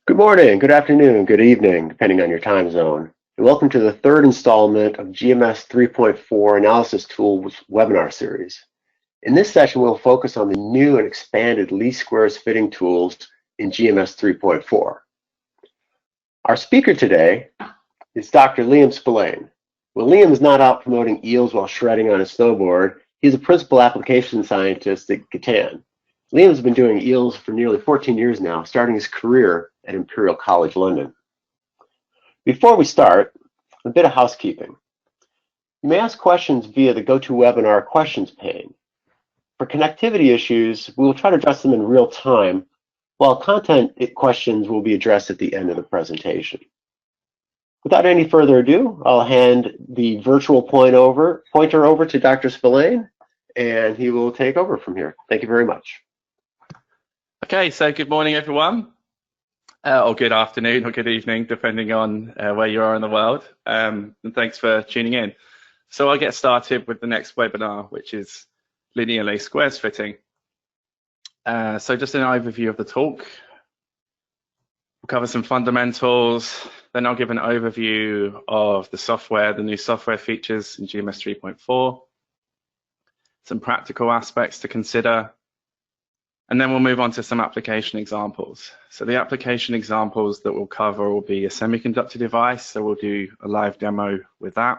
Good morning, good afternoon, good evening, depending on your time zone. And welcome to the third installment of GMS 3.4 Analysis Tools webinar series. In this session, we'll focus on the new and expanded least squares fitting tools in GMS 3.4. Our speaker today is Dr. Liam Spillane. Well, Liam is not out promoting eels while shredding on a snowboard. He's a principal application scientist at Gatan. Liam has been doing eels for nearly 14 years now, starting his career at Imperial College London. Before we start, a bit of housekeeping. You may ask questions via the GoToWebinar questions pane. For connectivity issues, we will try to address them in real time, while content questions will be addressed at the end of the presentation. Without any further ado, I'll hand the virtual pointer over to Dr. Spillane, and he will take over from here. Thank you very much. Okay, so good morning, everyone, or good afternoon or good evening, depending on where you are in the world, and thanks for tuning in. So I'll get started with the next webinar, which is linear least squares fitting. So just an overview of the talk. We'll cover some fundamentals, then I'll give an overview of the software, the new software features in GMS 3.4, some practical aspects to consider, and then we'll move on to some application examples. So the application examples that we'll cover will be a semiconductor device, so we'll do a live demo with that.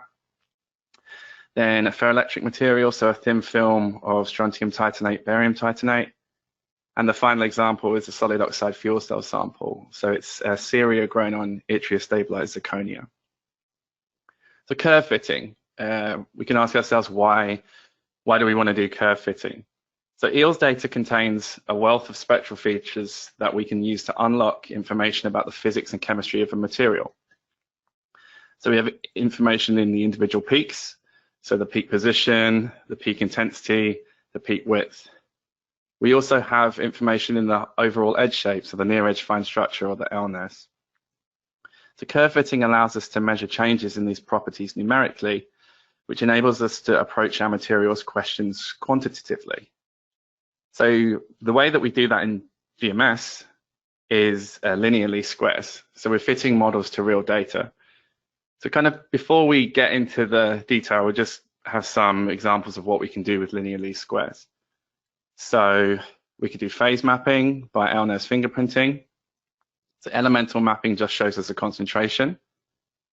Then a ferroelectric material, so a thin film of strontium titanate, barium titanate. And the final example is a solid oxide fuel cell sample. So it's a ceria grown on yttria stabilized zirconia. So curve fitting, we can ask ourselves why do we want to do curve fitting? So EELS data contains a wealth of spectral features that we can use to unlock information about the physics and chemistry of a material. So we have information in the individual peaks, so the peak position, the peak intensity, the peak width. We also have information in the overall edge shape, so the near edge fine structure, or the LNS. So curve fitting allows us to measure changes in these properties numerically, which enables us to approach our materials questions quantitatively. So the way that we do that in GMS is linear least squares. So we're fitting models to real data. So kind of before we get into the detail, we'll just have some examples of what we can do with linear least squares. So we could do phase mapping by LNS fingerprinting. So elemental mapping just shows us the concentration,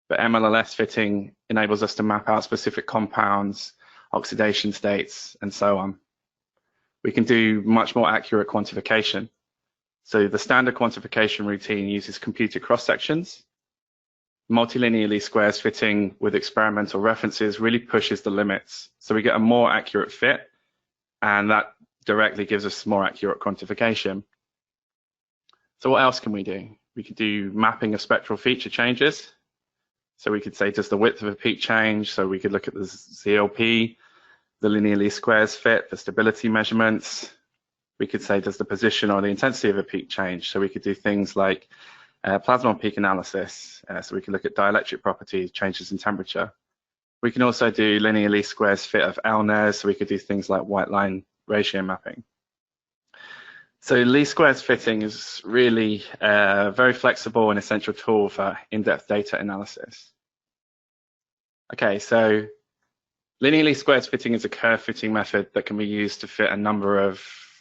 but MLLS fitting enables us to map out specific compounds, oxidation states, and so on. We can do much more accurate quantification. So the standard quantification routine uses computed cross-sections. Multilinear least squares fitting with experimental references really pushes the limits. So we get a more accurate fit, and that directly gives us more accurate quantification. So what else can we do? We could do mapping of spectral feature changes. So we could say, does the width of a peak change? So we could look at the ZLP, the linear least squares fit for stability measurements. We could say, does the position or the intensity of a peak change? So we could do things like plasma peak analysis. So we could look at dielectric properties, changes in temperature. We can also do linear least squares fit of LNES. So we could do things like white line ratio mapping. So least squares fitting is really a very flexible and essential tool for in-depth data analysis. Okay, so linear least squares fitting is a curve fitting method that can be used to fit a number of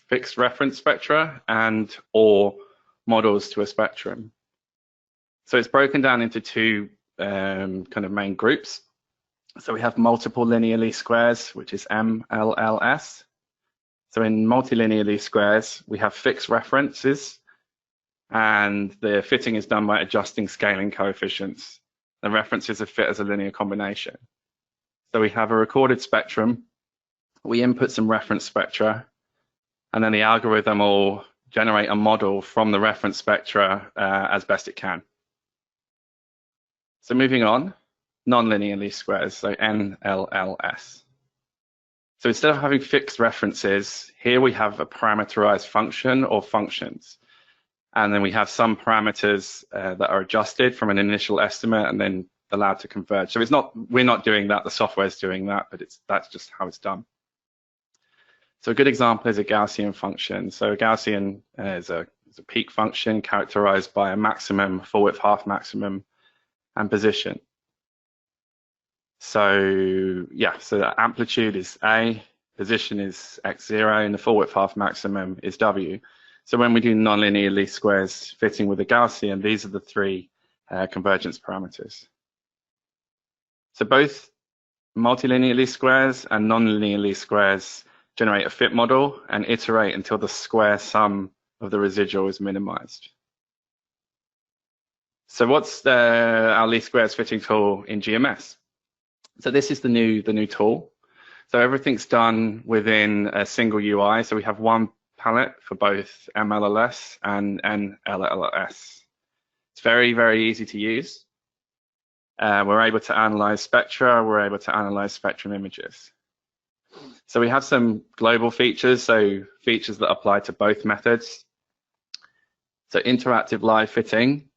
fixed reference spectra and or models to a spectrum. So it's broken down into two kind of main groups. So we have multiple linear least squares, which is MLLS. So in multilinear least squares, we have fixed references, and the fitting is done by adjusting scaling coefficients. The references are fit as a linear combination. So we have a recorded spectrum, we input some reference spectra, and then the algorithm will generate a model from the reference spectra as best it can. So moving on, nonlinear least squares, so NLLS. So instead of having fixed references, here we have a parameterized function or functions. And then we have some parameters that are adjusted from an initial estimate and then allowed to converge. So it's not, we're not doing that, the software is doing that, but that's just how it's done. So a good example is a Gaussian function. So a Gaussian is a It's a peak function characterized by a maximum, full width half maximum, and position. So yeah, so the amplitude is A, position is x0, and the full width half maximum is W. So when we do nonlinear least squares fitting with a Gaussian, these are the three convergence parameters. So both multilinear least squares and nonlinear least squares generate a fit model and iterate until the square sum of the residual is minimized. So what's our least squares fitting tool in GMS? So this is the new tool. So everything's done within a single UI. So we have one palette for both MLLS and NLLS. It's very, very easy to use. We're able to analyze spectra. We're able to analyze spectrum images. So we have some global features, so features that apply to both methods. So interactive live fitting.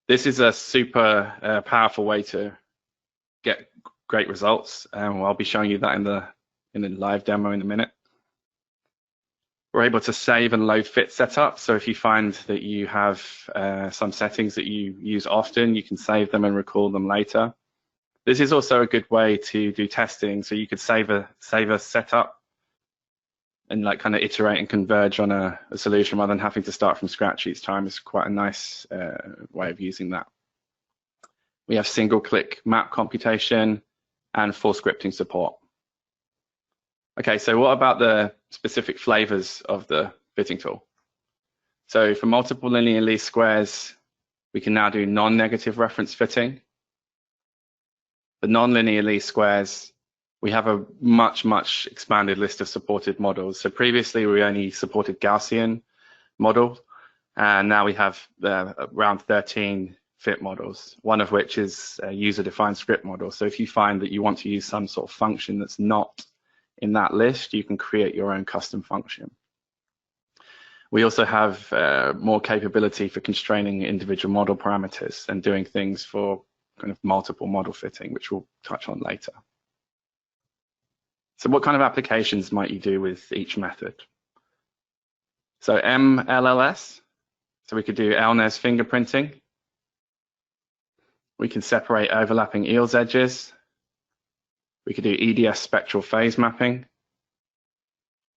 This is a super powerful way to get great results. I'll be showing you that in the live demo in a minute. We're able to save and load fit setup. So if you find that you have some settings that you use often, you can save them and recall them later. This is also a good way to do testing. So you could save a setup and like kind of iterate and converge on a solution rather than having to start from scratch each time. It's quite a nice way of using that. We have single click map computation and full scripting support. Okay, so what about the specific flavors of the fitting tool? So for multiple linear least squares, we can now do non-negative reference fitting. For non-linear least squares, we have a much expanded list of supported models. So previously we only supported Gaussian models, and now we have around 13 fit models, one of which is a user-defined script model. So if you find that you want to use some sort of function that's not in that list, you can create your own custom function. We also have more capability for constraining individual model parameters and doing things for kind of multiple model fitting, which we'll touch on later. So what kind of applications might you do with each method? So MLLS, so we could do LNES fingerprinting. We can separate overlapping EELS edges. We could do EDS spectral phase mapping,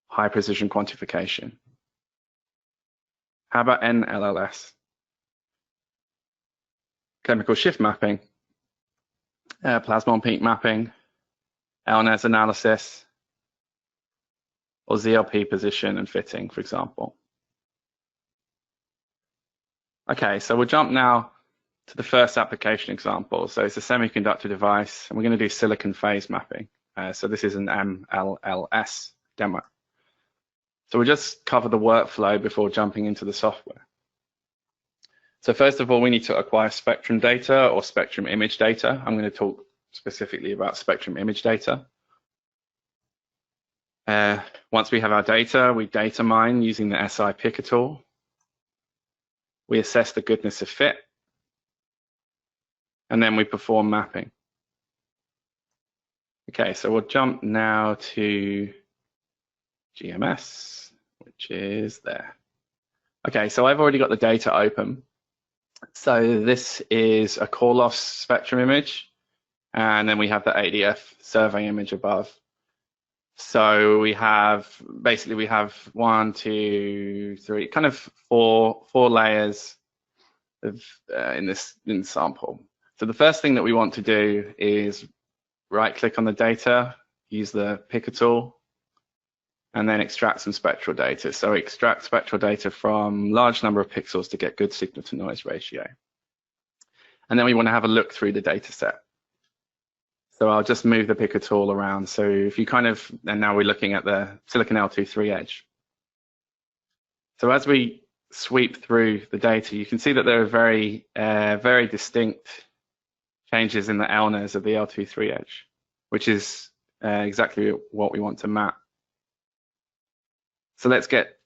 high precision quantification. How about NLLS? Chemical shift mapping, plasmon peak mapping, LNES analysis, or ZLP position and fitting, for example. Okay, so we'll jump now to the first application example. So it's a semiconductor device, and we're going to do silicon phase mapping. So this is an MLLS demo. So we'll just cover the workflow before jumping into the software. So first of all, we need to acquire spectrum data or spectrum image data. I'm going to talk specifically about spectrum image data. Once we have our data, we data mine using the SI picker tool. We assess the goodness of fit, and then we perform mapping. Okay, so we'll jump now to GMS, which is there. Okay, so I've already got the data open. So this is a call-off spectrum image, and then we have the ADF survey image above. So we have, basically we have 1, 2, 3, kind of four layers of, in this sample. So the first thing that we want to do is right-click on the data, use the picker tool, and then extract some spectral data. So extract spectral data from large number of pixels to get good signal-to-noise ratio. And then we want to have a look through the data set. So I'll just move the picker tool around. So if you kind of, and now we're looking at the silicon L23 edge. So as we sweep through the data, you can see that there are very distinct changes in the LNES of the L23 edge, which is exactly what we want to map. So let's get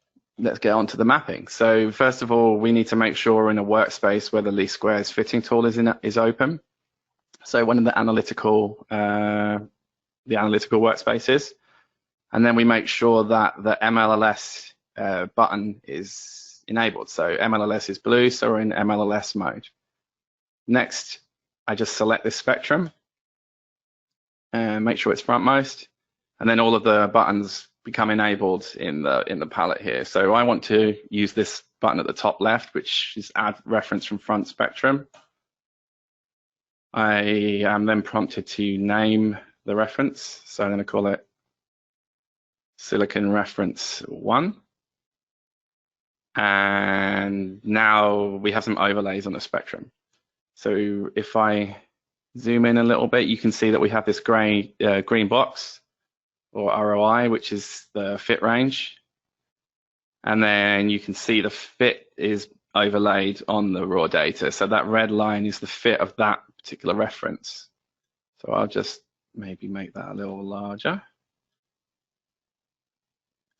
on to the mapping. So first of all, we need to make sure we're in a workspace where the least squares fitting tool is open. So one of the analytical workspaces, and then we make sure that the MLLS button is enabled. So MLLS is blue, so we're in MLLS mode. Next, I just select this spectrum and make sure it's frontmost, and then all of the buttons become enabled in the palette here. So I want to use this button at the top left, which is add reference from front spectrum. I am then prompted to name the reference, so I'm going to call it silicon reference 1. And now we have some overlays on the spectrum. So if I zoom in a little bit, you can see that we have this green box, or ROI, which is the fit range. And then you can see the fit is overlaid on the raw data. So that red line is the fit of that particular reference. So I'll just maybe make that a little larger.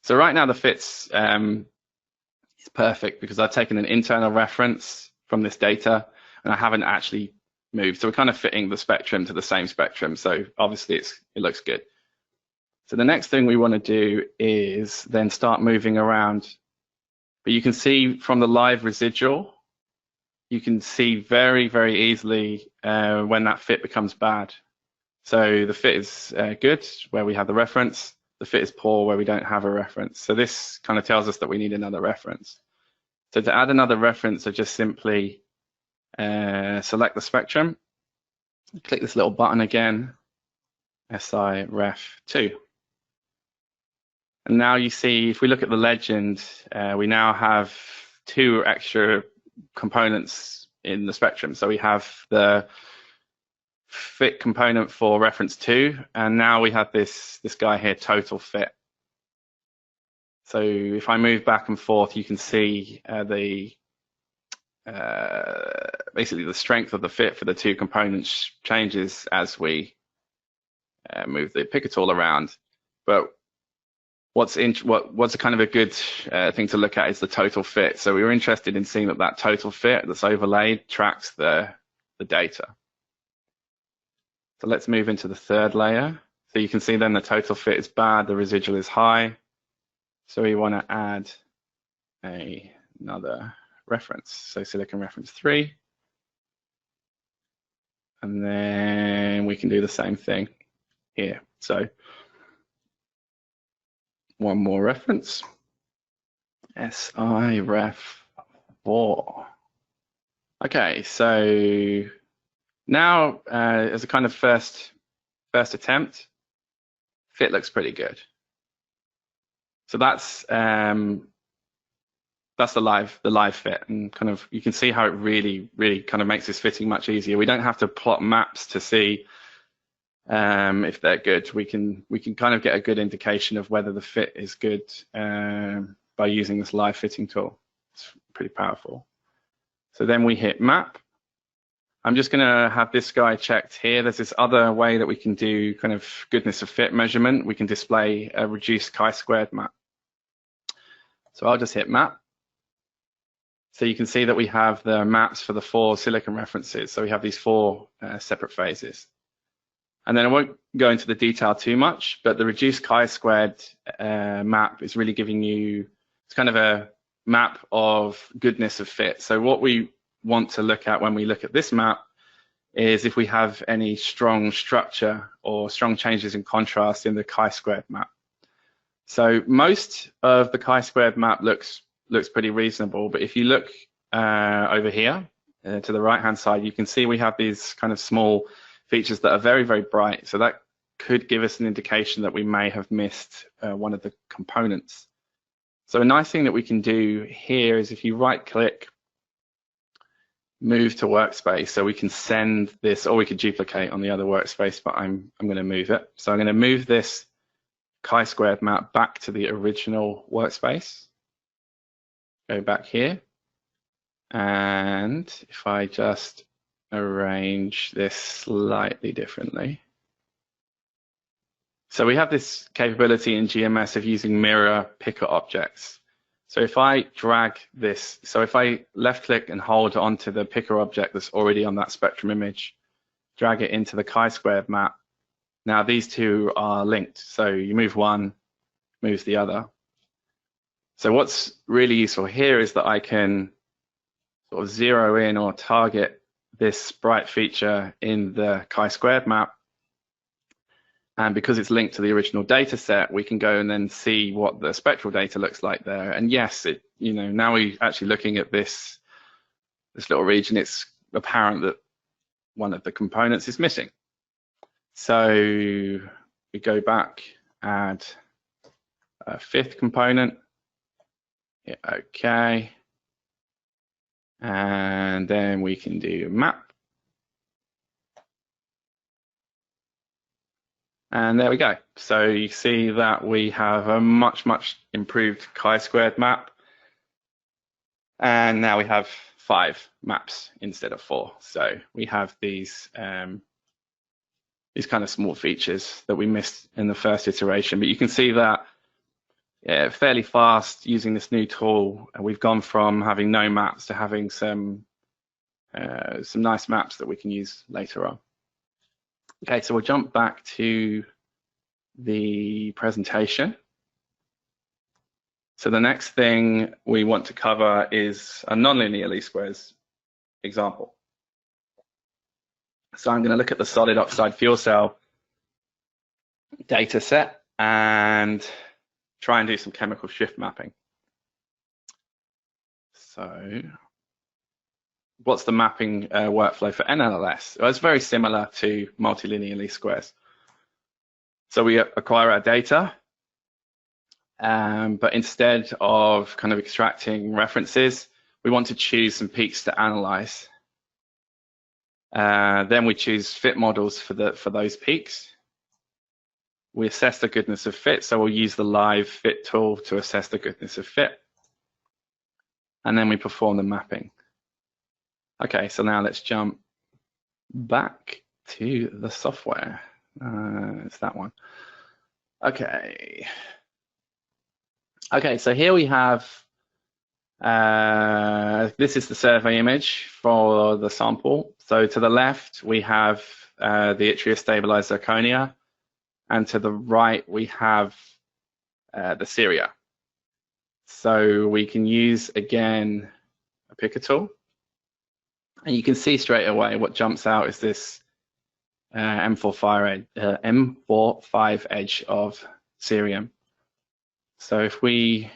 So right now the fit's is perfect because I've taken an internal reference from this data and I haven't actually moved. So we're kind of fitting the spectrum to the same spectrum. So obviously it looks good. So the next thing we want to do is then start moving around. But you can see from the live residual, you can see very, very easily when that fit becomes bad. So the fit is good where we have the reference. The fit is poor where we don't have a reference. So this kind of tells us that we need another reference. So to add another reference, I just simply select the spectrum, click this little button again, SI ref 2. And now you see, if we look at the legend, we now have 2 extra components in the spectrum. So we have the fit component for reference 2, and now we have this guy here, total fit. So if I move back and forth, you can see basically the strength of the fit for the 2 components changes as we move the picker tool around. But what's a kind of a good thing to look at is the total fit. So we were interested in seeing that total fit that's overlaid tracks the data. So let's move into the 3rd layer. So you can see then the total fit is bad, the residual is high. So we want to add another reference. So silicon reference 3. And then we can do the same thing here. So one more reference, SI ref 4. Okay, so now as a kind of first attempt, fit looks pretty good. So that's the live fit, and kind of you can see how it really kind of makes this fitting much easier. We don't have to plot maps to see if they're good. We can kind of get a good indication of whether the fit is good by using this live fitting tool. It's pretty powerful. So then we hit map. I'm just going to have this guy checked here. There's this other way that we can do kind of goodness of fit measurement. We can display a reduced chi-squared map. So I'll just hit map. So you can see that we have the maps for the 4 silicon references. So we have these 4 separate phases. And then I won't go into the detail too much, but the reduced chi-squared map is really giving you, it's kind of a map of goodness of fit. So what we want to look at when we look at this map is if we have any strong structure or strong changes in contrast in the chi-squared map. So most of the chi-squared map looks pretty reasonable, but if you look over here to the right hand side, you can see we have these kind of small features that are very, very bright. So that could give us an indication that we may have missed one of the components. So a nice thing that we can do here is if you right click, move to workspace, so we can send this, or we could duplicate on the other workspace, but I'm going to move it. So I'm going to move this chi-squared map back to the original workspace. Go back here, and if I just arrange this slightly differently. So we have this capability in GMS of using mirror picker objects. So if I drag this, so if I left click and hold onto the picker object that's already on that spectrum image, drag it into the chi-squared map, now these 2 are linked. So you move one, moves the other. So what's really useful here is that I can sort of zero in or target this bright feature in the chi-squared map. And because it's linked to the original data set, we can go and then see what the spectral data looks like there. And yes, now we're actually looking at this little region, it's apparent that one of the components is missing. So we go back, add a fifth component, hit OK, and then we can do map. And there we go. So you see that we have a much improved chi-squared map. And now we have 5 maps instead of 4. So we have these kind of small features that we missed in the first iteration. But you can see that fairly fast using this new tool. We've gone from having no maps to having some nice maps that we can use later on. Okay, so we'll jump back to the presentation. So the next thing we want to cover is a nonlinear least squares example. So I'm going to look at the solid oxide fuel cell data set and try and do some chemical shift mapping. So what's the mapping workflow for MLLS? Well, it's very similar to multilinear least squares. So we acquire our data, but instead of kind of extracting references, we want to choose some peaks to analyze. Then we choose fit models for those peaks. We assess the goodness of fit, so we'll use the live fit tool to assess the goodness of fit. And then we perform the mapping. Okay, so now let's jump back to the software. It's that one. Okay. Okay, so here we have, this is the survey image for the sample. So to the left, we have the yttria stabilized zirconia, and to the right, we have the Syria. So we can use, again, a picker tool. And you can see straight away what jumps out is this M45 edge of cerium. So if we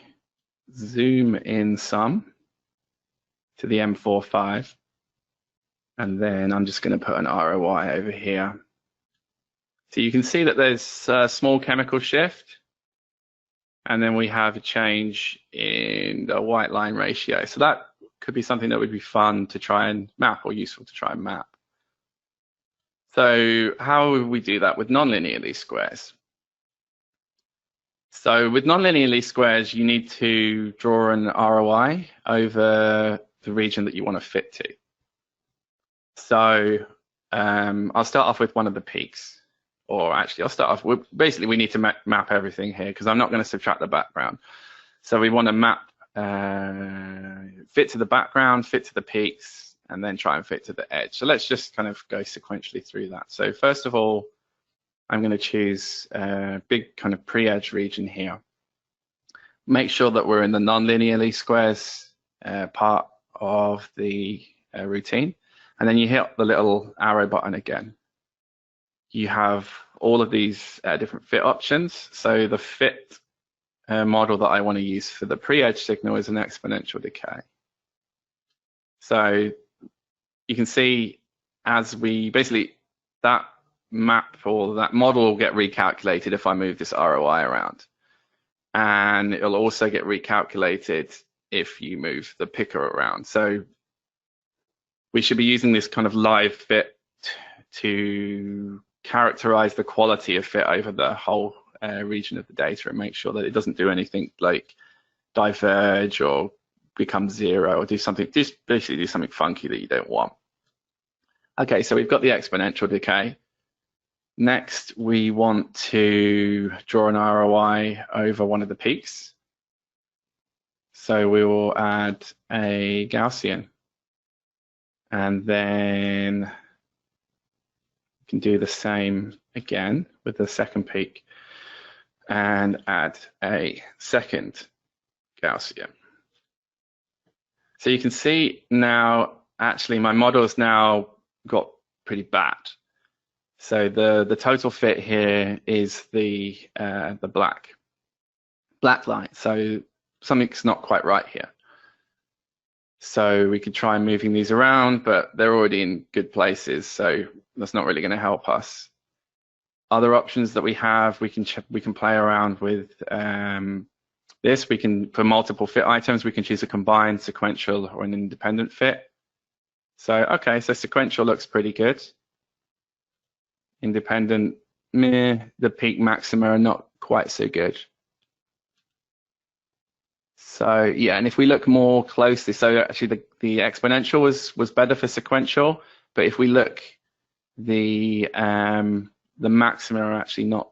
zoom in some to the M45, and then I'm just going to put an ROI over here. So you can see that there's a small chemical shift, and then we have a change in the white line ratio. So that could be something that would be fun to try and map, or useful to try and map. So how would we do that with nonlinear least squares? So with nonlinear least squares, you need to draw an ROI over the region that you want to fit to. So I'll start off with one of the peaks, or actually I'll start off with, basically we need to map everything here because I'm not going to subtract the background. So we want to map fit to the background, fit to the peaks, and then try and fit to the edge. So let's just kind of go sequentially through that. So first of all, I'm going to choose a big kind of pre-edge region here. Make sure that we're in the nonlinear least squares part of the routine. And then you hit the little arrow button again. You have all of these different fit options. So the fit model that I want to use for the pre-edge signal is an exponential decay. So you can see as we basically, that map or that model will get recalculated if I move this ROI around. And it'll also get recalculated if you move the picker around. So we should be using this kind of live fit to characterize the quality of fit over the whole region of the data and make sure that it doesn't do anything like diverge or become zero or do something, just basically do something funky that you don't want. Okay, so we've got the exponential decay. Next, we want to draw an ROI over one of the peaks. So we will add a Gaussian. And then we can do the same again with the second peak and add a second Gaussian. So you can see now, actually, my model's now got pretty bad. So the total fit here is the black line. So something's not quite right here. So we could try moving these around, but they're already in good places, so that's not really going to help us. Other options that we have, we can play around with this. We can, for multiple fit items, we can choose a combined, sequential, or an independent fit. So okay, so sequential looks pretty good. Independent, meh. The peak maxima are not quite so good. So yeah, and if we look more closely, so actually the exponential was better for sequential, but if we look, the maxima are actually not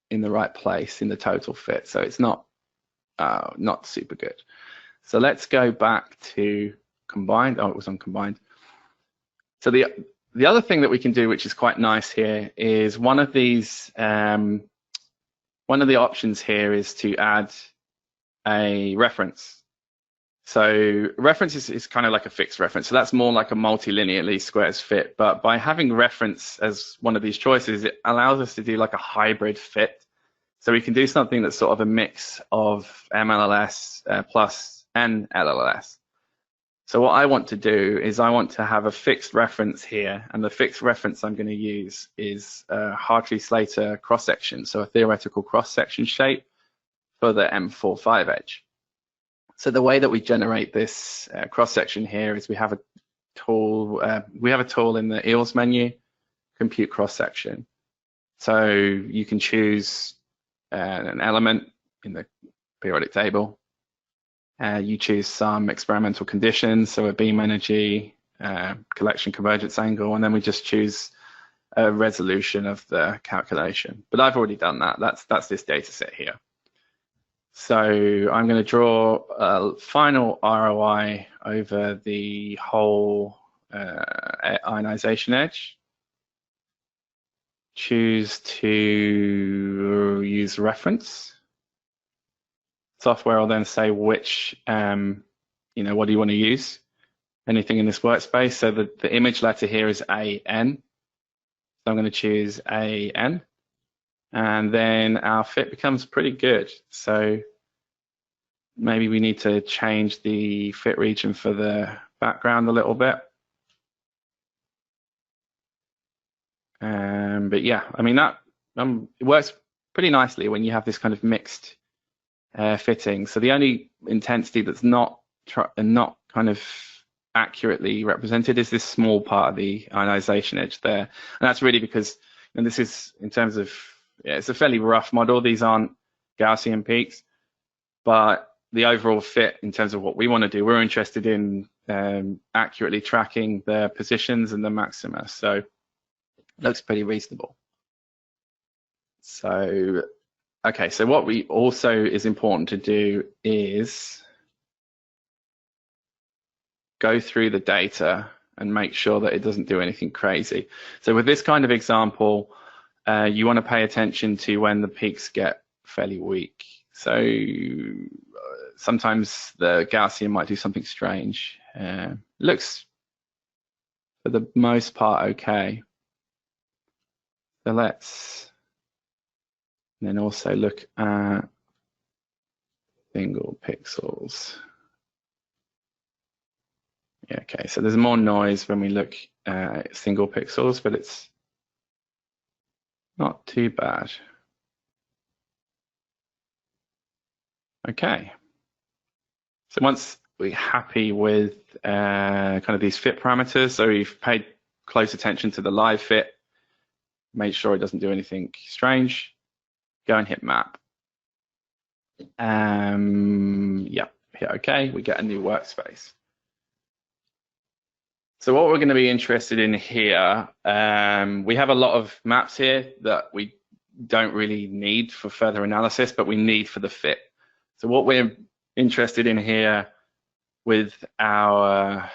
in the right place in the total fit, so it's not super good. So let's go back to combined. Oh, it was on combined. So the other thing that we can do, which is quite nice here, is one of the options here is to add a reference. So reference is kind of like a fixed reference. So that's more like a multilinear least squares fit. But by having reference as one of these choices, it allows us to do like a hybrid fit. So we can do something that's sort of a mix of MLLS plus NLLS. So what I want to do is I want to have a fixed reference here, and the fixed reference I'm going to use is Hartley-Slater cross-section, so a theoretical cross-section shape for the M45 edge. So the way that we generate this cross-section here is we have a tool. In the eels menu, compute cross-section. So you can choose an element in the periodic table. You choose some experimental conditions, so a beam energy, collection convergence angle, and then we just choose a resolution of the calculation. But I've already done that. That's this data set here. So I'm going to draw a final ROI over the whole ionization edge. Choose to use reference. Software will then say which, what do you want to use? Anything in this workspace. So the image letter here is AN. So I'm going to choose AN. And then our fit becomes pretty good. So maybe we need to change the fit region for the background a little bit. But yeah, I mean, that it works pretty nicely when you have this kind of mixed fitting. So the only intensity that's not kind of accurately represented is this small part of the ionization edge there. And that's really because, and this is in terms of, it's a fairly rough model. These aren't Gaussian peaks, but the overall fit in terms of what we want to do, we're interested in accurately tracking the positions and the maxima. So it looks pretty reasonable. So, okay, so what we also is important to do is go through the data and make sure that it doesn't do anything crazy. So with this kind of example, you want to pay attention to when the peaks get fairly weak. So sometimes the Gaussian might do something strange. Looks for the most part okay. So let's then also look at single pixels. Yeah, okay, so there's more noise when we look at single pixels, but it's not too bad. Okay, so once we're happy with kind of these fit parameters, so we've paid close attention to the live fit, made sure it doesn't do anything strange, go and hit map. Yeah, hit OK, we get a new workspace. So what we're going to be interested in here, we have a lot of maps here that we don't really need for further analysis, but we need for the fit. So what we're interested in here with our,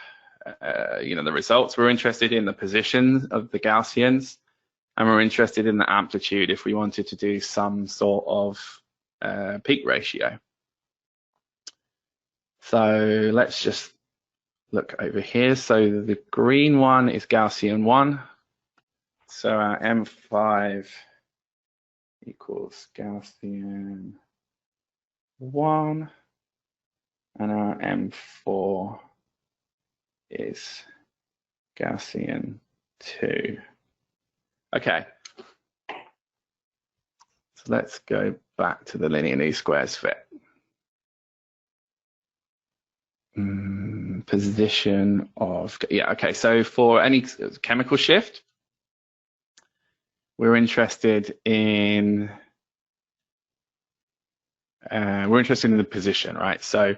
the results, we're interested in the position of the Gaussians, and we're interested in the amplitude if we wanted to do some sort of peak ratio. So let's just look over here. So the green one is Gaussian 1. So our M5 equals Gaussian 1, and our M4 is Gaussian 2. Okay, so let's go back to the linear least squares fit. Position of, yeah, okay, so for any chemical shift, we're interested in the position, right? So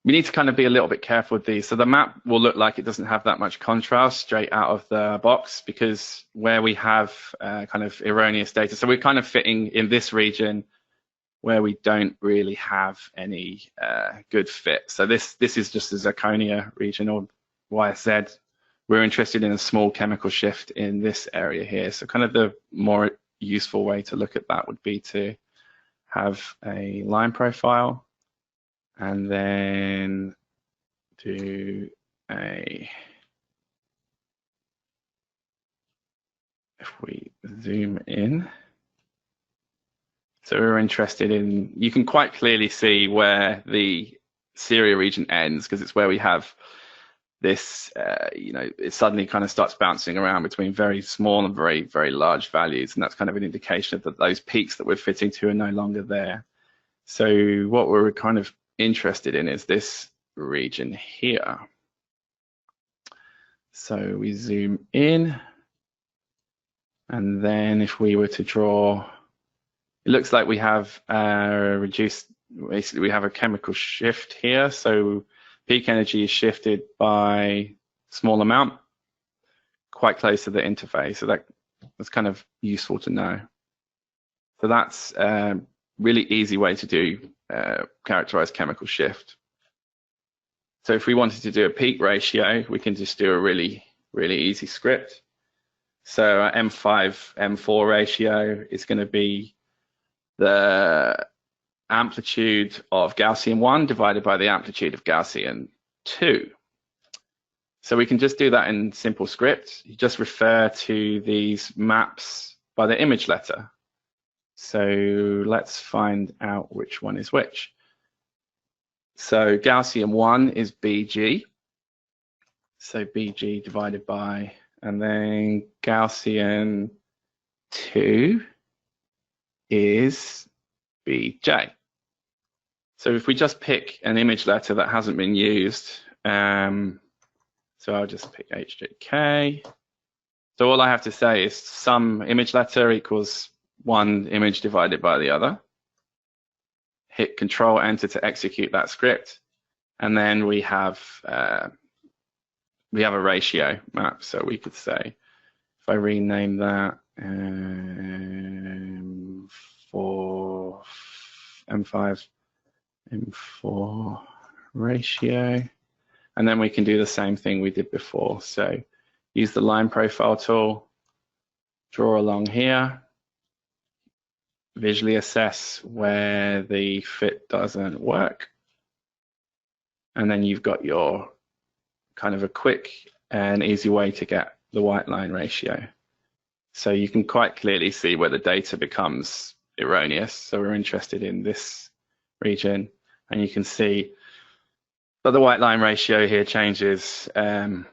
we need to kind of be a little bit careful with these. So the map will look like it doesn't have that much contrast straight out of the box, because where we have kind of erroneous data, so we're kind of fitting in this region where we don't really have any good fit. So this is just the zirconia region, or YZ. We're interested in a small chemical shift in this area here. So kind of the more useful way to look at that would be to have a line profile and then do a, if we zoom in, so we're interested in, you can quite clearly see where the Syria region ends, because it's where we have this, you know, it suddenly kind of starts bouncing around between very small and very, very large values. And that's kind of an indication that those peaks that we're fitting to are no longer there. So what we're kind of interested in is this region here. So we zoom in, and then if we were to draw, it looks like we have reduced, basically we have a chemical shift here. So peak energy is shifted by a small amount, quite close to the interface. So that's kind of useful to know. So that's a really easy way to do characterize chemical shift. So if we wanted to do a peak ratio, we can just do a really, really easy script. So our M5, M4 ratio is going to be the amplitude of Gaussian 1 divided by the amplitude of Gaussian 2. So we can just do that in simple script. You just refer to these maps by the image letter. So let's find out which one is which. So Gaussian 1 is BG. So BG divided by, and then Gaussian 2 is BJ. So if we just pick an image letter that hasn't been used, so I'll just pick HJK. So all I have to say is sum image letter equals one image divided by the other. Hit Control Enter to execute that script, and then we have a ratio map. So we could say, if I rename that for M5, M4 ratio, and then we can do the same thing we did before. So use the line profile tool, draw along here, visually assess where the fit doesn't work, and then you've got your kind of a quick and easy way to get the white line ratio. So you can quite clearly see where the data becomes erroneous. So we're interested in this region, and you can see that the white line ratio here changes at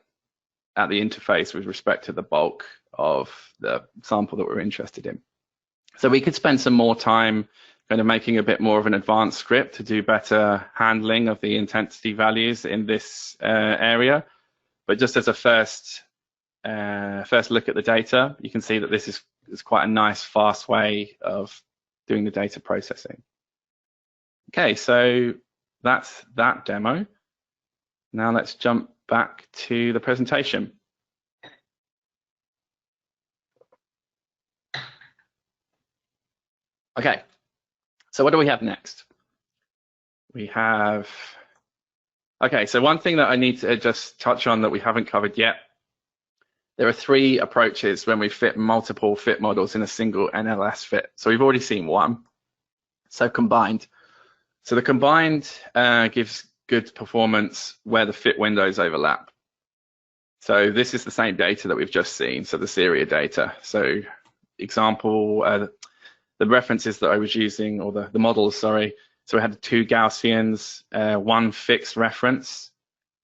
the interface with respect to the bulk of the sample that we're interested in. So we could spend some more time kind of making a bit more of an advanced script to do better handling of the intensity values in this area. But just as a first look at the data, you can see that this is quite a nice, fast way of doing the data processing. Okay, so that's that demo. Now let's jump back to the presentation. Okay, so what do we have next? We have, okay, so one thing that I need to just touch on that we haven't covered yet. There are three approaches when we fit multiple fit models in a single NLLS fit. So we've already seen one. So combined. So the combined gives good performance where the fit windows overlap. So this is the same data that we've just seen, so the Syria data. So example, the references that I was using, or the models, sorry. So we had 2 Gaussians, 1 fixed reference,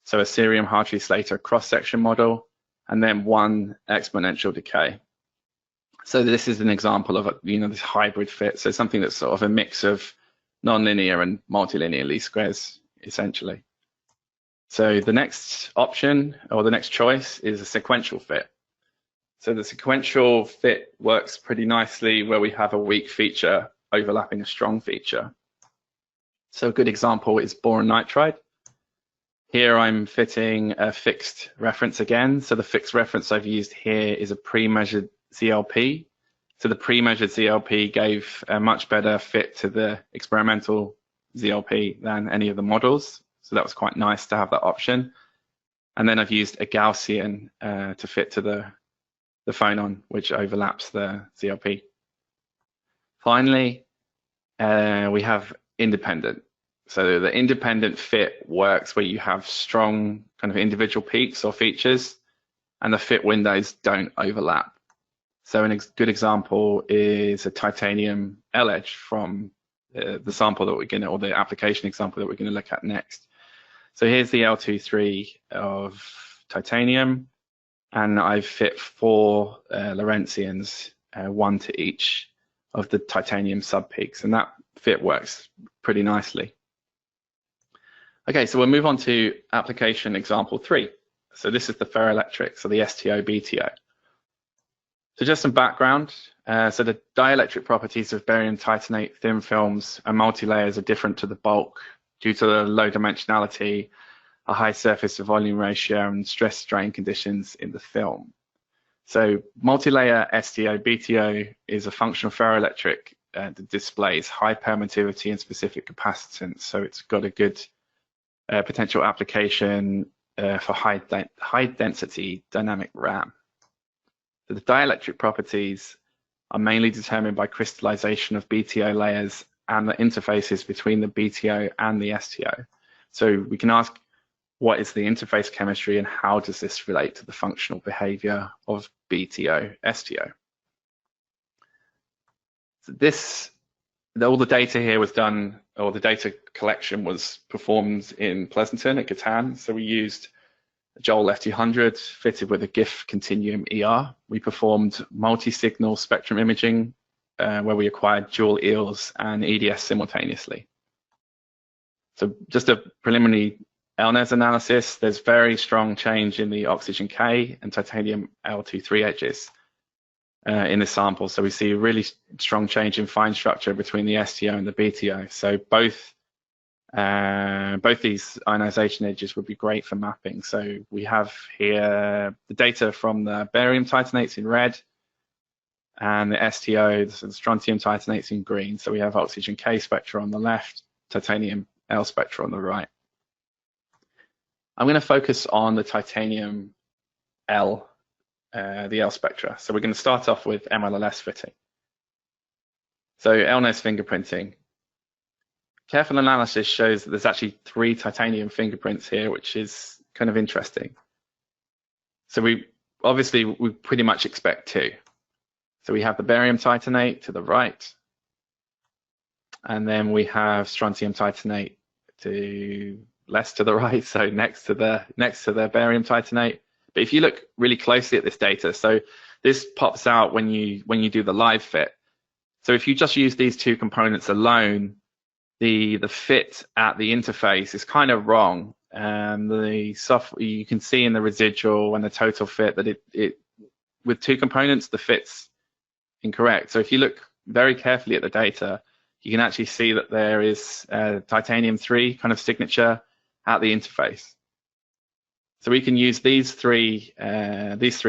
so a cerium Hartree Slater cross-section model, and then 1 exponential decay. So this is an example of this hybrid fit, so something that's sort of a mix of nonlinear and multilinear least squares, essentially. So the next option, or the next choice, is a sequential fit. So the sequential fit works pretty nicely where we have a weak feature overlapping a strong feature. So a good example is boron nitride. Here I'm fitting a fixed reference again. So the fixed reference I've used here is a pre-measured ZLP. So the pre-measured ZLP gave a much better fit to the experimental ZLP than any of the models. So that was quite nice to have that option. And then I've used a Gaussian to fit to the phonon, which overlaps the ZLP. Finally, we have independent. So the independent fit works where you have strong kind of individual peaks or features, and the fit windows don't overlap. So a good example is a titanium L edge from the sample that we're going to, or the application example that we're going to look at next. So here's the L23 of titanium, and I've fit 4 Lorentzians, 1 to each of the titanium subpeaks, and that fit works pretty nicely. Okay, so we'll move on to application example 3. So this is the ferroelectric, so the STO-BTO. So just some background. So the dielectric properties of barium titanate thin films and multi-layers are different to the bulk due to the low dimensionality, a high surface to volume ratio, and stress strain conditions in the film. So multi-layer STO-BTO is a functional ferroelectric that displays high permittivity and specific capacitance. So it's got a good potential application for high density dynamic RAM. So the dielectric properties are mainly determined by crystallization of BTO layers and the interfaces between the BTO and the STO. So we can ask, what is the interface chemistry and how does this relate to the functional behavior of BTO, STO? So all the data here was done, or the data collection was performed in Pleasanton at Gatan. So we used a Joel FT100 fitted with a GIF continuum ER. We performed multi-signal spectrum imaging where we acquired dual EELs and EDS simultaneously. So just a preliminary LNES analysis, there's very strong change in the oxygen K and titanium L23 edges in this sample. So we see a really strong change in fine structure between the STO and the BTO. So both these ionization edges would be great for mapping. So we have here the data from the barium titanates in red and the STO, the strontium titanates in green. So we have oxygen K spectra on the left, titanium L spectra on the right. I'm going to focus on the titanium L, the L spectra. So we're going to start off with MLLS fitting. So LNES fingerprinting. Careful analysis shows that there's actually 3 titanium fingerprints here, which is kind of interesting. So we pretty much expect 2. So we have the barium titanate to the right, and then we have strontium titanate less to the right, so next to the barium titanate. But if you look really closely at this data, so this pops out when you do the live fit. So if you just use these 2 components alone, the fit at the interface is kind of wrong. You can see in the residual and the total fit that it with 2 components the fit's incorrect. So if you look very carefully at the data, you can actually see that there is titanium 3 kind of signature at the interface. So we can use these three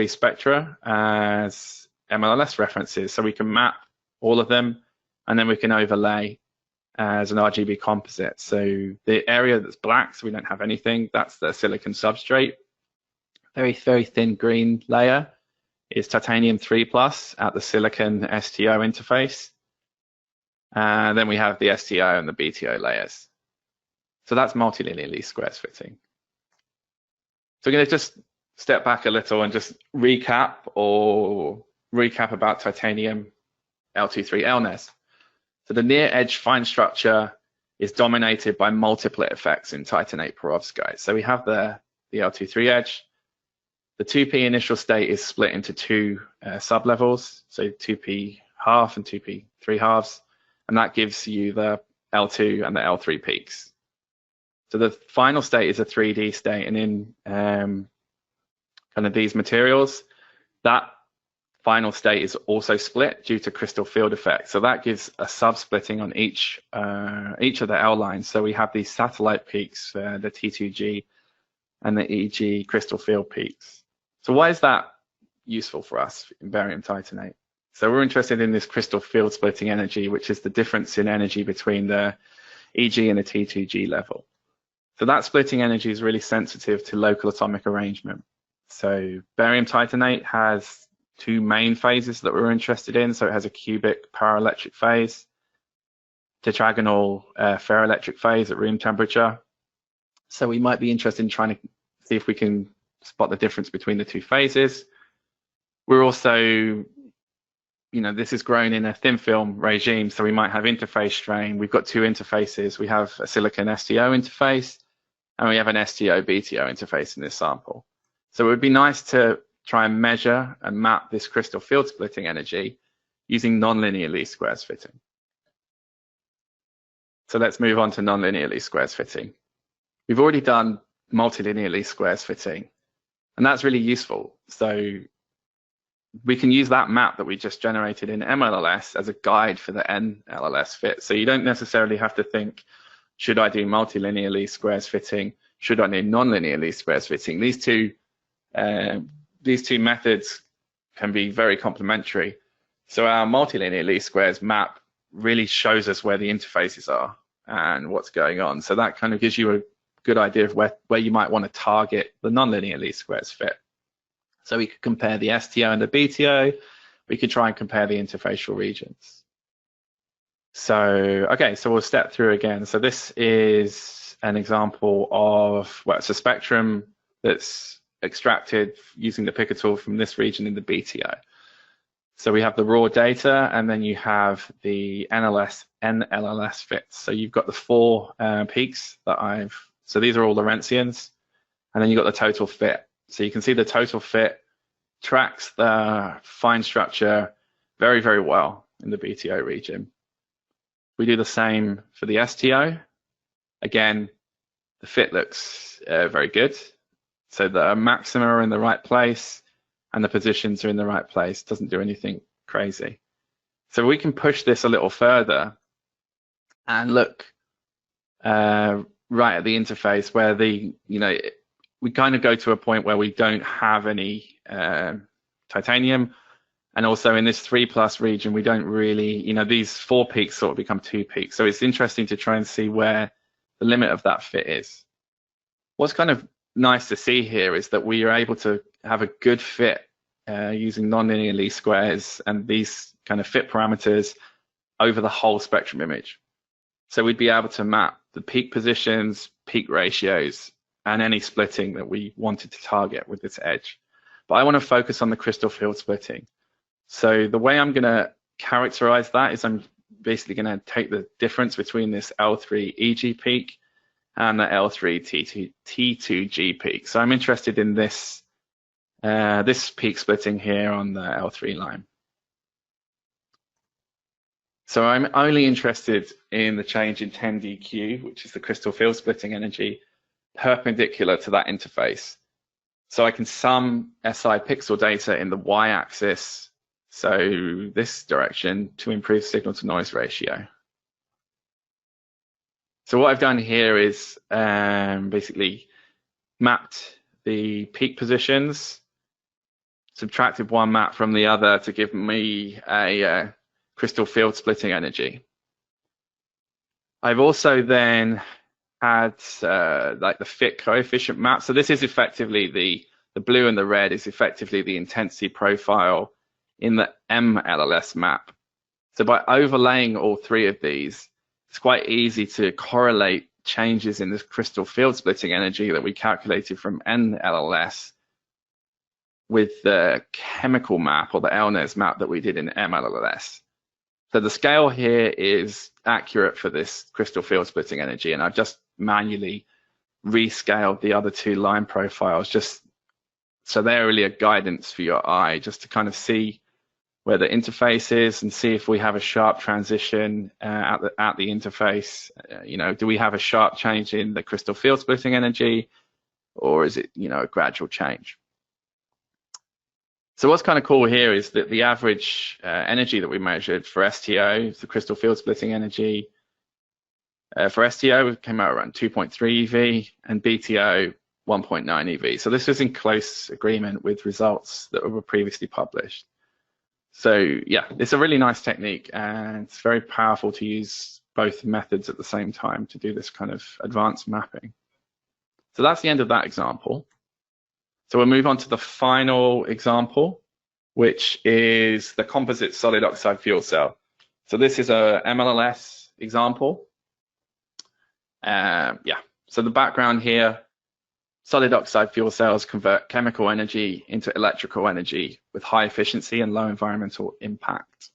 spectra as MLLS references. So we can map all of them, and then we can overlay as an RGB composite. So the area that's black, so we don't have anything, that's the silicon substrate. Very, very thin green layer is titanium 3+ at the silicon STO interface. And then we have the STO and the BTO layers. So that's multilinear least squares fitting. So we're going to just step back a little and just recap about titanium L23-NLLS. So the near edge fine structure is dominated by multiplet effects in titanate perovskite. So we have the L23 edge. The 2p initial state is split into two sublevels, so 2p half and 2p 3/2, and that gives you the L2 and the L3 peaks. So the final state is a 3D state, and in kind of these materials, that final state is also split due to crystal field effect. So that gives a sub-splitting on each of the L lines. So we have these satellite peaks, the T2G and the EG crystal field peaks. So why is that useful for us in barium titanate? So we're interested in this crystal field splitting energy, which is the difference in energy between the EG and the T2G level. So that splitting energy is really sensitive to local atomic arrangement. So barium titanate has two main phases that we're interested in. So it has a cubic paraelectric phase, tetragonal ferroelectric phase at room temperature. So we might be interested in trying to see if we can spot the difference between the two phases. We're also, this is grown in a thin film regime, so we might have interface strain. We've got two interfaces. We have a silicon STO interface, and we have an STO BTO interface in this sample. So it would be nice to try and measure and map this crystal field splitting energy using nonlinear least squares fitting. So let's move on to nonlinear least squares fitting. We've already done multilinear least squares fitting, and that's really useful. So we can use that map that we just generated in MLLS as a guide for the NLLS fit. So you don't necessarily have to think, should I do multilinear least squares fitting? Should I do nonlinear least squares fitting? These two methods can be very complementary. So our multilinear least squares map really shows us where the interfaces are and what's going on. So that kind of gives you a good idea of where you might want to target the nonlinear least squares fit. So we could compare the STO and the BTO. We could try and compare the interfacial regions. So, okay, so we'll step through again. So this is an example of, well, it's a spectrum that's extracted using the picker tool from this region in the BTO. So we have the raw data, and then you have the NLLS fits. So you've got the four peaks that so these are all Lorentzians, and then you've got the total fit. So you can see the total fit tracks the fine structure very, very well in the BTO region. We do the same for the STO. Again, the fit looks very good. So the maxima are in the right place and the positions are in the right place. Doesn't do anything crazy. So we can push this a little further and look right at the interface where we kind of go to a point where we don't have any titanium, and also in this 3+ region we don't really, these 4 peaks sort of become 2 peaks. So it's interesting to try and see where the limit of that fit is. What's kind of nice to see here is that we are able to have a good fit using nonlinear least squares and these kind of fit parameters over the whole spectrum image. So we'd be able to map the peak positions, peak ratios, and any splitting that we wanted to target with this edge. But I want to focus on the crystal field splitting. So the way I'm going to characterize that is I'm basically going to take the difference between this L3 EG peak and the L3 T2G peak. So I'm interested in this peak splitting here on the L3 line. So I'm only interested in the change in 10dQ, which is the crystal field splitting energy, perpendicular to that interface. So I can sum SI pixel data in the y-axis, so this direction, to improve signal to noise ratio. So what I've done here is basically mapped the peak positions, subtracted one map from the other to give me a crystal field splitting energy. I've also then had like the fit coefficient map. So this is effectively the blue and the red is effectively the intensity profile in the MLLS map. So by overlaying all 3 of these, it's quite easy to correlate changes in this crystal field splitting energy that we calculated from NLLS with the chemical map, or the LNES map, that we did in MLLS. So the scale here is accurate for this crystal field splitting energy, and I've just manually rescaled the other two line profiles, just so they're really a guidance for your eye, just to kind of see where the interface is and see if we have a sharp transition at the interface. Do we have a sharp change in the crystal field splitting energy, or is it a gradual change? So what's kind of cool here is that the average energy that we measured for STO, the crystal field splitting energy, for STO came out around 2.3 eV, and BTO 1.9 eV. So this was in close agreement with results that were previously published. So yeah, it's a really nice technique, and it's very powerful to use both methods at the same time to do this kind of advanced mapping. So that's the end of that example. So we'll move on to the final example, which is the composite solid oxide fuel cell. So this is a MLLS example. So the background here, solid oxide fuel cells convert chemical energy into electrical energy with high efficiency and low environmental impact.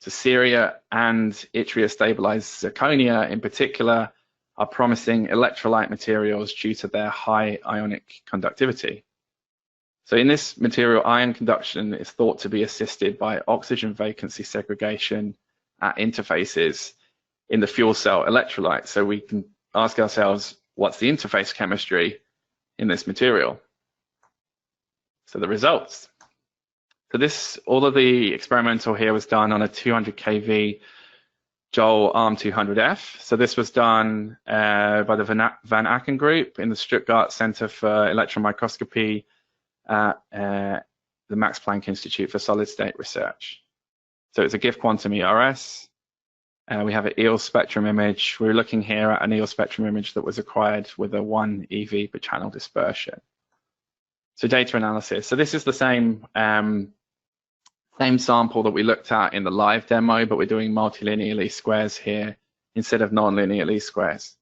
So ceria and yttria stabilized zirconia in particular are promising electrolyte materials due to their high ionic conductivity. So in this material, ion conduction is thought to be assisted by oxygen vacancy segregation at interfaces in the fuel cell electrolyte. So we can ask ourselves, what's the interface chemistry in this material? So the results. So all of the experimental here was done on a 200 kV Joule ARM200F. So this was done by the Van Aken group in the Stuttgart Center for Electron Microscopy at the Max Planck Institute for Solid State Research. So it's a GIF quantum ERS. We have an EELS spectrum image. We're looking here at an EELS spectrum image that was acquired with a 1 eV per channel dispersion. So data analysis. So this is the same sample that we looked at in the live demo, but we're doing multilinear least squares here instead of non-linear least squares.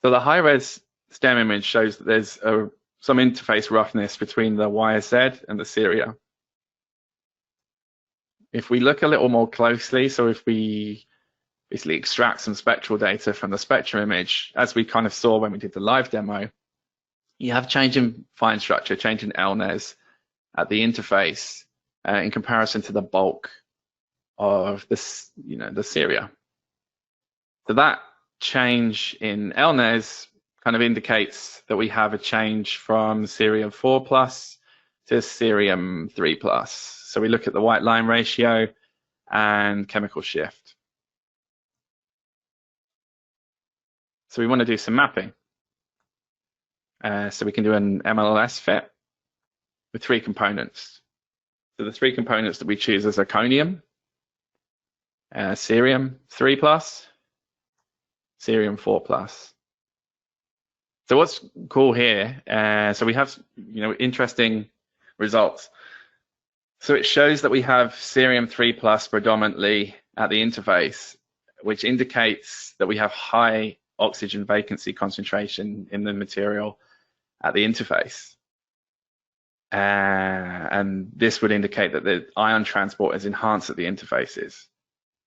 So the high-res STEM image shows that there's some interface roughness between the YZ and the ceria. If we look a little more closely, so if we basically extract some spectral data from the spectrum image, as we kind of saw when we did the live demo, you have change in fine structure, change in LNES at the interface in comparison to the bulk of this, the ceria. So that change in LNES kind of indicates that we have a change from cerium 4+ to cerium 3+. So we look at the white line ratio and chemical shift. So we want to do some mapping. So we can do an MLLS fit with 3 components. So the 3 components that we choose are zirconium, cerium 3+, cerium 4+. So what's cool here, so we have interesting results. So it shows that we have cerium 3+ predominantly at the interface, which indicates that we have high oxygen vacancy concentration in the material at the interface. And this would indicate that the ion transport is enhanced at the interfaces.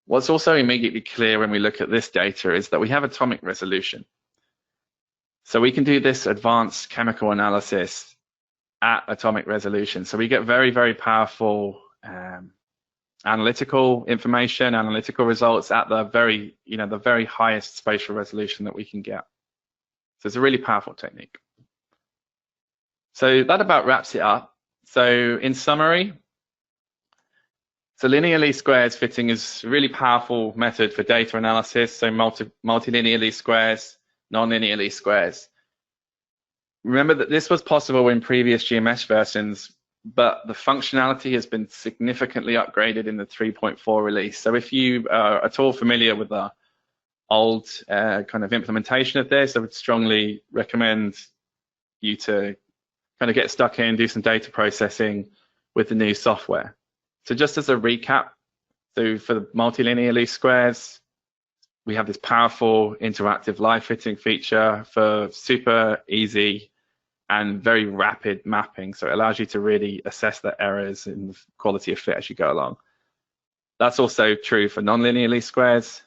What's also immediately clear when we look at this data is that we have atomic resolution. So we can do this advanced chemical analysis at atomic resolution. So we get very, very powerful analytical information, analytical results at the very, the very highest spatial resolution that we can get. So it's a really powerful technique. So that about wraps it up. So in summary, so linear least squares fitting is a really powerful method for data analysis. So multilinear least squares, non-linear least squares. Remember that this was possible in previous GMS versions, but the functionality has been significantly upgraded in the 3.4 release. So if you are at all familiar with the old kind of implementation of this, I would strongly recommend you to kind of get stuck in, do some data processing with the new software. So just as a recap, so for the multilinear least squares, we have this powerful interactive live fitting feature for super easy and very rapid mapping. So it allows you to really assess the errors in the quality of fit as you go along. That's also true for nonlinear least squares.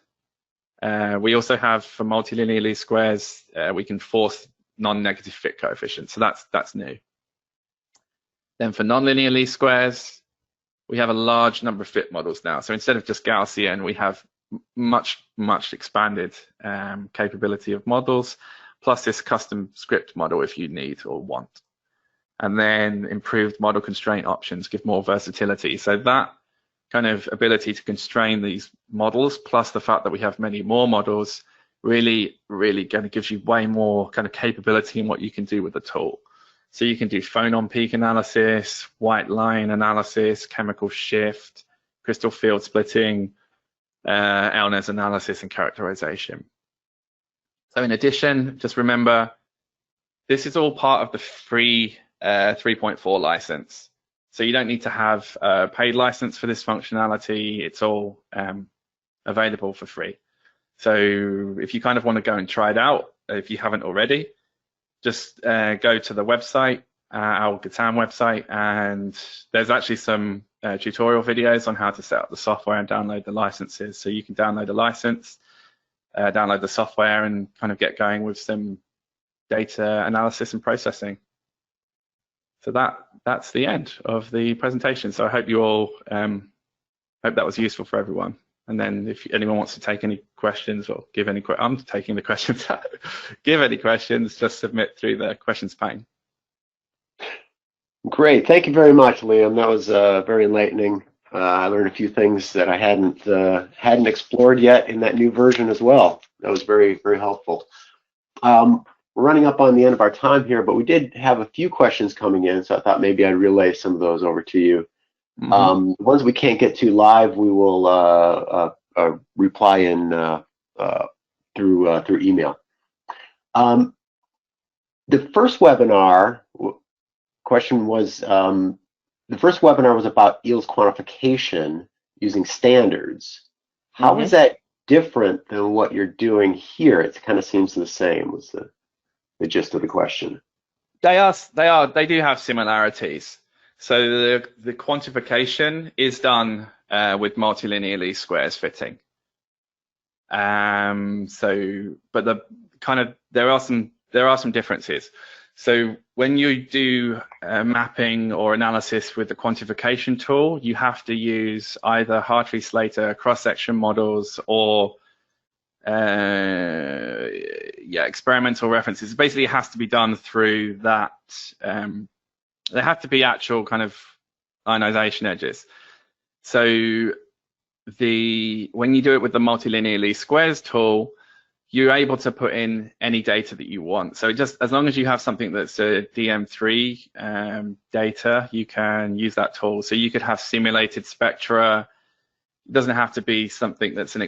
We also have for multilinear least squares, we can force non-negative fit coefficients. So that's new. Then for nonlinear least squares, we have a large number of fit models now. So instead of just Gaussian, we have much expanded capability of models, plus this custom script model if you need or want. And then improved model constraint options give more versatility. So that kind of ability to constrain these models, plus the fact that we have many more models, really kind of gives you way more kind of capability in what you can do with the tool. So you can do phonon peak analysis, white line analysis, chemical shift, crystal field splitting, LNES analysis and characterization. So in addition, just remember, this is all part of the free 3.4 license. So you don't need to have a paid license for this functionality. It's all available for free. So if you kind of want to go and try it out, if you haven't already, just go to the website, our Gatan website, and there's actually some tutorial videos on how to set up the software and download the licenses. So you can download a license, download the software, and kind of get going with some data analysis and processing. So that's the end of the presentation. So I hope you all hope that was useful for everyone. And then if anyone wants to take any questions or give any questions, I'm taking the questions. Give any questions, just submit through the questions pane. Great, thank you very much, Liam. That was very enlightening. I learned a few things that I hadn't explored yet in that new version as well. That was very helpful. We're running up on the end of our time here, but we did have a few questions coming in, so I thought maybe I'd relay some of those over to you. Mm-hmm. The ones we can't get to live, we will reply in through email. The first webinar question was the first webinar was about yields quantification using standards. How is that different than what you're doing here? It kind of seems the same. Was the gist of the question? They do have similarities. So the quantification is done with multilinear least squares fitting. But there are some differences. So when you do mapping or analysis with the quantification tool, you have to use either Hartree-Slater cross-section models or experimental references. Basically, it has to be done through that. There have to be actual kind of ionization edges. So when you do it with the multilinear least squares tool, you're able to put in any data that you want. So just as long as you have something that's a DM3 data, you can use that tool. So you could have simulated spectra. It doesn't have to be something that's an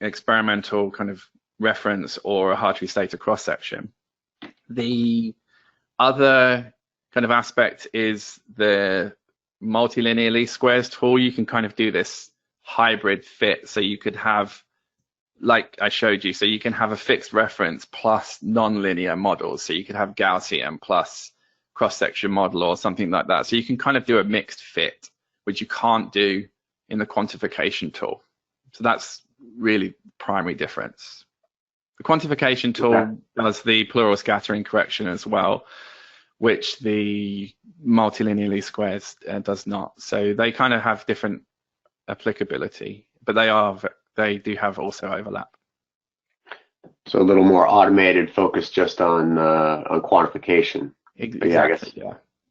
experimental kind of reference or a Hartree-Slater cross-section. The other kind of aspect is the multilinear least squares tool. You can kind of do this hybrid fit. So you could have, like I showed you, so you can have a fixed reference plus non-linear models. So you could have Gaussian plus cross-section model or something like that. So you can kind of do a mixed fit, which you can't do in the quantification tool. So that's really the primary difference. The quantification tool does the plural scattering correction as well, which the multilinear least squares does not. So they kind of have different applicability, but they do have also overlap. So a little more automated, focused just on quantification. Exactly. Yeah, I guess,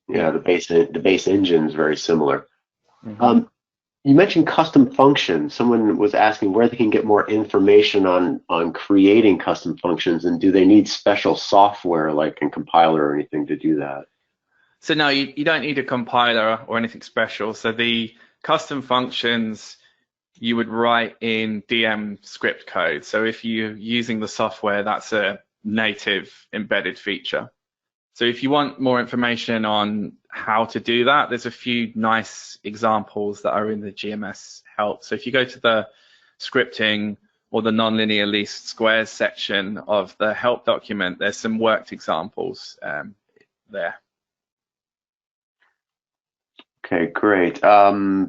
yeah. The base engine is very similar. Mm-hmm. You mentioned custom functions. Someone was asking where they can get more information on creating custom functions, and do they need special software like a compiler or anything to do that? So no, you don't need a compiler or anything special. So the custom functions you would write in DM script code. So if you're using the software, that's a native embedded feature. So if you want more information on how to do that, there's a few nice examples that are in the GMS help. So if you go to the scripting or the nonlinear least squares section of the help document, there's some worked examples there. Okay, great. Because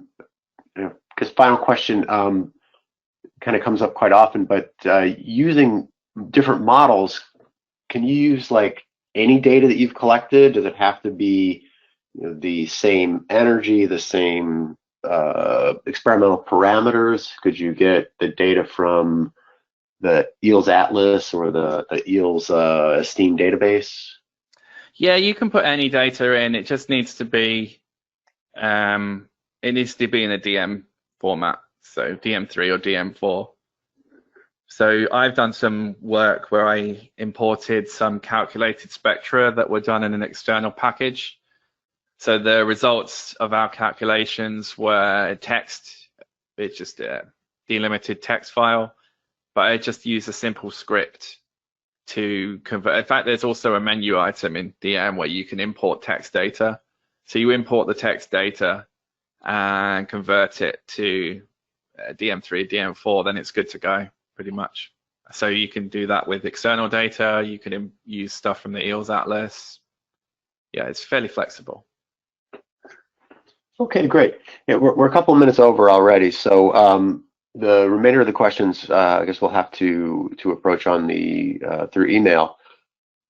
final question kind of comes up quite often, but using different models, can you use like any data that you've collected? Does it have to be the same energy, the same experimental parameters? Could you get the data from the EELS Atlas or the EELS Esteem database? Yeah, you can put any data in. It just needs to be in a DM format, so DM3 or DM4. So I've done some work where I imported some calculated spectra that were done in an external package. So the results of our calculations were text. It's just a delimited text file, but I just use a simple script to convert. In fact, there's also a menu item in DM where you can import text data. So you import the text data and convert it to DM3, DM4, then it's good to go, pretty much. So you can do that with external data. You can use stuff from the EELS Atlas. Yeah, it's fairly flexible. Okay, great. Yeah, we're a couple of minutes over already, so the remainder of the questions, I guess we'll have to approach on the through email.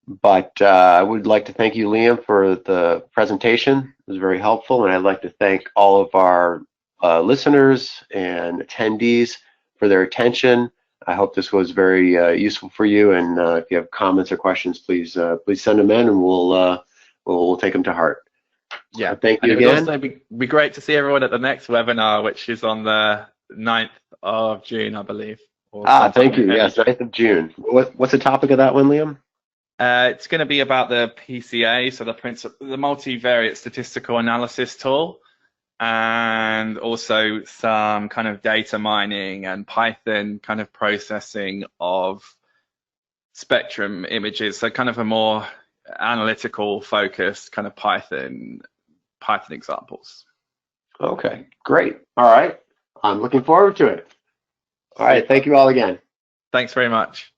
But I would like to thank you, Liam, for the presentation. It was very helpful, and I'd like to thank all of our listeners and attendees for their attention. I hope this was very useful for you, and if you have comments or questions, please send them in, and we'll take them to heart. Yeah, thank you again. again. It would also be great to see everyone at the next webinar, which is on the 9th of June, I believe. Thank you. Yes, 9th of June. What's the topic of that one, Liam? It's going to be about the PCA, so the multivariate statistical analysis tool, and also some kind of data mining and Python kind of processing of spectrum images. So kind of a more analytical focused kind of Python examples. Okay, great. All right. I'm looking forward to it. All right. Thank you all again. Thanks very much.